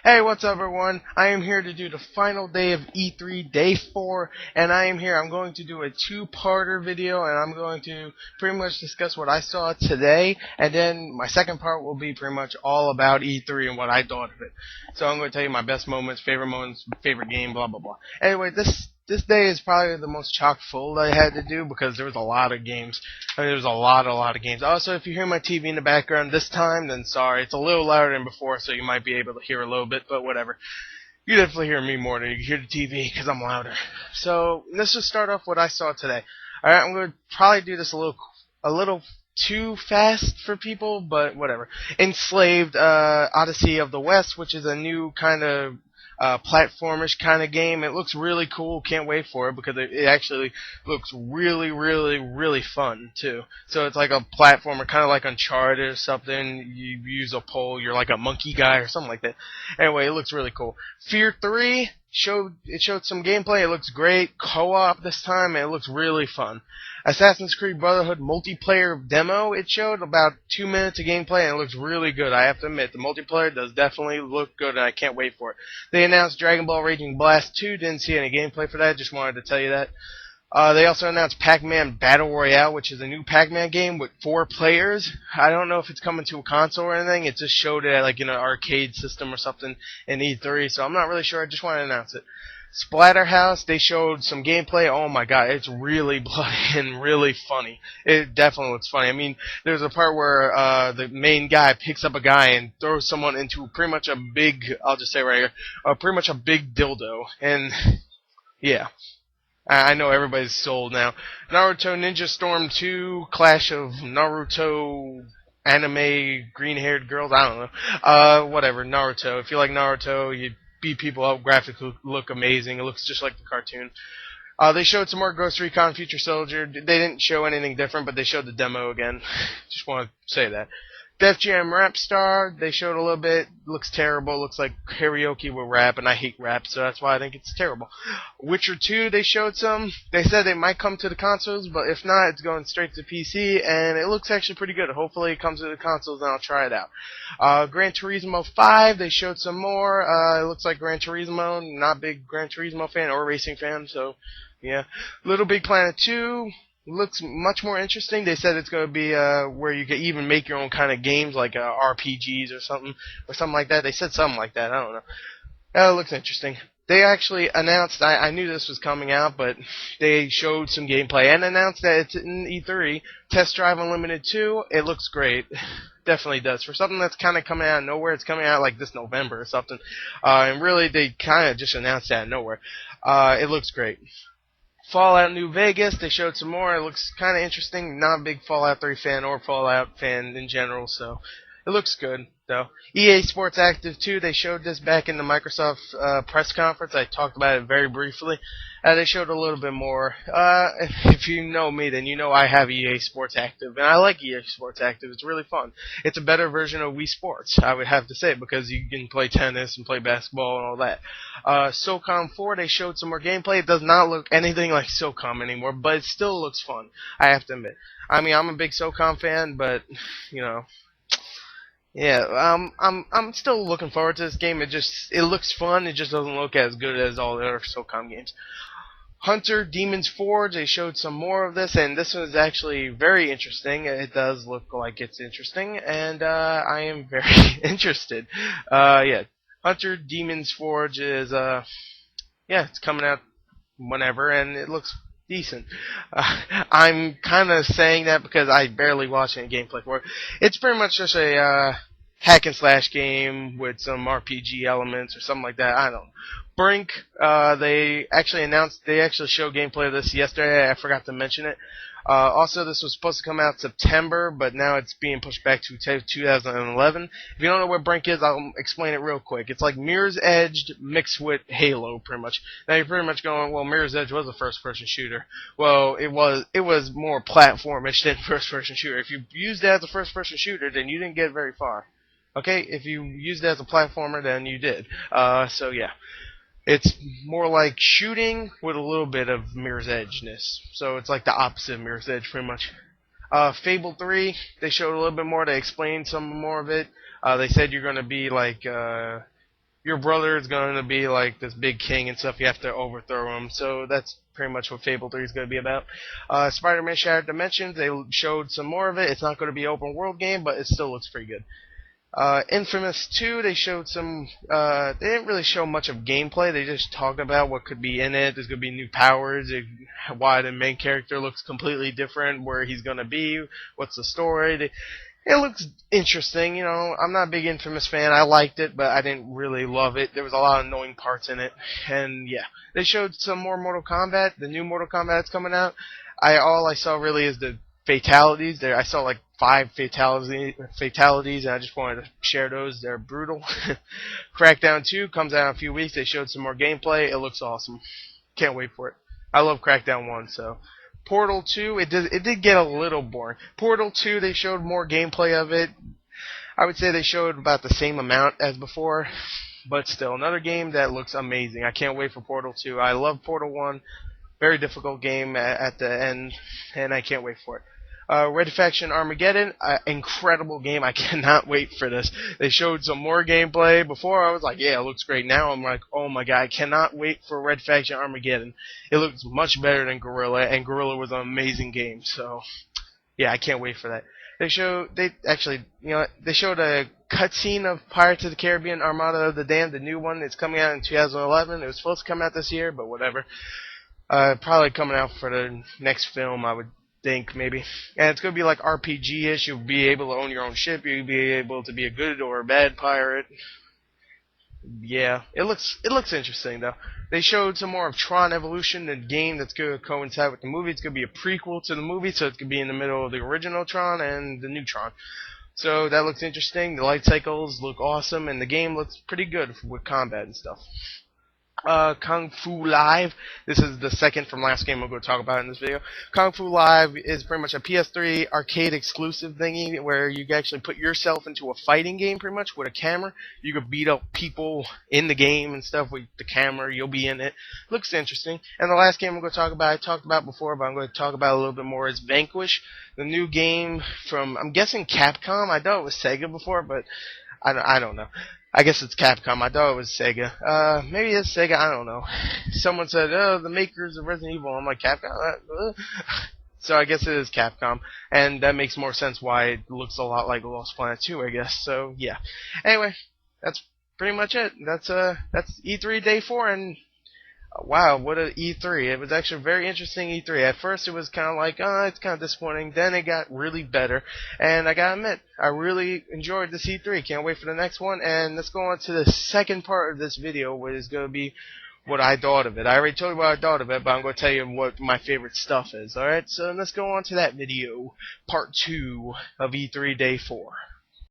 Hey, what's up, everyone? I am here to do the final day of E3, day 4, and I am here. I'm going to do a two-parter video, and I'm going to pretty much discuss what I saw today, and then my second part will be pretty much all about E3 and what I thought of it. So I'm going to tell you my best moments, favorite game, blah, blah, blah. Anyway, this day is probably the most chock full that I had to do because there was a lot of games. I mean, there was a lot of games. Also, if you hear my TV in the background this time, then sorry. It's a little louder than before, so you might be able to hear a little bit, but whatever. You definitely hear me more than you hear the TV because I'm louder. So let's just start off what I saw today. All right, I'm going to probably do this a little too fast for people, but whatever. Enslaved, Odyssey of the West, which is a new kind of platformish kind of game. It looks really cool. Can't wait for it because it actually looks really, really, really fun too. So it's like a platformer, kind of like Uncharted or something. You use a pole. You're like a monkey guy or something like that. Anyway, it looks really cool. Fear 3 showed some gameplay. It looks great. Co-op this time, and it looks really fun. Assassin's Creed Brotherhood multiplayer demo, it showed about 2 minutes of gameplay, and it looks really good. I have to admit, the multiplayer does definitely look good, and I can't wait for it. They announced Dragon Ball Raging Blast 2. Didn't see any gameplay for that. Just wanted to tell you that. They also announced Pac-Man Battle Royale, which is a new Pac-Man game with 4 players. I don't know if it's coming to a console or anything. It just showed it at like an arcade system or something in E3, so I'm not really sure. I just want to announce it. Splatterhouse, they showed some gameplay. Oh my god, it's really bloody and really funny. It definitely looks funny. I mean, there's a part where the main guy picks up a guy and throws someone into pretty much a big, I'll just say right here, pretty much a big dildo. And yeah, I know everybody's sold now. Naruto Ninja Storm 2, Clash of Naruto anime green-haired girls. I don't know. Whatever. Naruto. If you like Naruto, you beat people up. Graphics look amazing. It looks just like the cartoon. They showed some more Ghost Recon Future Soldier. They didn't show anything different, but they showed the demo again. Just want to say that. Def Jam Rap Star, they showed a little bit. Looks terrible. Looks like karaoke with rap, and I hate rap, so that's why I think it's terrible. Witcher 2, they showed some. They said it might come to the consoles, but if not, it's going straight to PC, and it looks actually pretty good. Hopefully it comes to the consoles, and I'll try it out. Gran Turismo 5, they showed some more. It looks like Gran Turismo. Not a big Gran Turismo fan or racing fan, so yeah. Little Big Planet 2, looks much more interesting. They said it's going to be where you can even make your own kind of games, like RPGs or something like that. They said something like that. I don't know. That looks interesting. They actually announced, I knew this was coming out, but they showed some gameplay and announced that it's in E3. Test Drive Unlimited 2, it looks great. Definitely does. For something that's kind of coming out of nowhere, it's coming out like this November or something. And really, they kind of just announced that out of nowhere. It looks great. Fallout New Vegas, they showed some more. It looks kind of interesting. Not a big Fallout 3 fan or Fallout fan in general, so it looks good, though. EA Sports Active 2, they showed this back in the Microsoft press conference. I talked about it very briefly. They showed a little bit more. If you know me, then you know I have EA Sports Active, and I like EA Sports Active. It's really fun. It's a better version of Wii Sports, I would have to say, because you can play tennis and play basketball and all that. SOCOM 4, they showed some more gameplay. It does not look anything like SOCOM anymore, but it still looks fun, I have to admit. I mean, I'm a big SOCOM fan, but, you know, yeah, I'm still looking forward to this game. It looks fun. It just doesn't look as good as all the other SOCOM games. Hunter Demon's Forge, they showed some more of this, and this was actually very interesting. It does look like it's interesting, and I am very interested. Yeah, Hunter Demon's Forge is yeah, it's coming out whenever, and it looks decent. I'm kind of saying that because I barely watch any gameplay for it. It's pretty much just a hack and slash game with some RPG elements or something like that. I don't know. Brink, they actually showed gameplay of this yesterday. I forgot to mention it. Also, this was supposed to come out September, but now it's being pushed back to 2011. If you don't know what Brink is, I'll explain it real quick. It's like Mirror's Edge mixed with Halo, pretty much. Now you're pretty much going, well, Mirror's Edge was a first-person shooter. Well, it was more platformish than first-person shooter. If you used it as a first-person shooter, then you didn't get very far. Okay, if you used it as a platformer, then you did. So yeah. It's more like shooting with a little bit of Mirror's Edge-ness. So it's like the opposite of Mirror's Edge, pretty much. Fable 3, they showed a little bit more. They explained some more of it. They said you're going to be like your brother is going to be like this big king and stuff. You have to overthrow him. So that's pretty much what Fable 3 is going to be about. Spider-Man Shattered Dimensions, they showed some more of it. It's not going to be an open world game, but it still looks pretty good. Infamous 2, they showed some, they didn't really show much of gameplay, they just talked about what could be in it. There's going to be new powers, why the main character looks completely different, where he's going to be, what's the story. It looks interesting, you know. I'm not a big Infamous fan. I liked it, but I didn't really love it. There was a lot of annoying parts in it. And yeah, they showed some more Mortal Kombat, the new Mortal Kombat that's coming out. All I saw really is the fatalities. There, I saw like 5 fatalities, and I just wanted to share those. They're brutal. Crackdown 2 comes out in a few weeks. They showed some more gameplay. It looks awesome. Can't wait for it. I love Crackdown 1, so. Portal 2, it did get a little boring. Portal 2, they showed more gameplay of it. I would say they showed about the same amount as before, but still, another game that looks amazing. I can't wait for Portal 2. I love Portal 1. Very difficult game at the end, and I can't wait for it. Red Faction Armageddon, incredible game. I cannot wait for this. They showed some more gameplay. Before I was like, yeah, it looks great. Now I'm like, oh my god, I cannot wait for Red Faction Armageddon. It looks much better than Gorilla, and Gorilla was an amazing game. So, yeah, I can't wait for that. They showed a cutscene of Pirates of the Caribbean Armada of the Damned, the new one. It's coming out in 2011. It was supposed to come out this year, but whatever. Probably coming out for the next film, I would think, maybe. And it's going to be like RPG-ish. You'll be able to own your own ship. You'll be able to be a good or a bad pirate. Yeah, it looks interesting, though. They showed some more of Tron Evolution, the game that's going to coincide with the movie. It's going to be a prequel to the movie, so it's going to be in the middle of the original Tron and the new Tron. So that looks interesting. The light cycles look awesome, and the game looks pretty good with combat and stuff. Kung Fu Live. This is the second from last game I'm going to talk about in this video. Kung Fu Live is pretty much a PS3 arcade exclusive thingy where you can actually put yourself into a fighting game pretty much with a camera. You can beat up people in the game and stuff with the camera. You'll be in it. Looks interesting. And the last game I'm going to talk about, I talked about before, but I'm going to talk about a little bit more, is Vanquish. The new game from, I'm guessing, Capcom. I thought it was Sega before, but I don't know. I guess it's Capcom. I thought it was Sega. Maybe it's Sega. I don't know. Someone said, oh, the makers of Resident Evil. I'm like, Capcom? So I guess it is Capcom. And that makes more sense why it looks a lot like Lost Planet 2, I guess. So, yeah. Anyway, that's pretty much it. That's E3 Day 4, and wow, what an E3. It was actually a very interesting E3. At first it was kind of like, oh, it's kind of disappointing. Then it got really better. And I gotta admit, I really enjoyed this E3. Can't wait for the next one. And let's go on to the second part of this video, which is going to be what I thought of it. I already told you what I thought of it, but I'm going to tell you what my favorite stuff is. Alright, so let's go on to that video. Part 2 of E3 Day 4.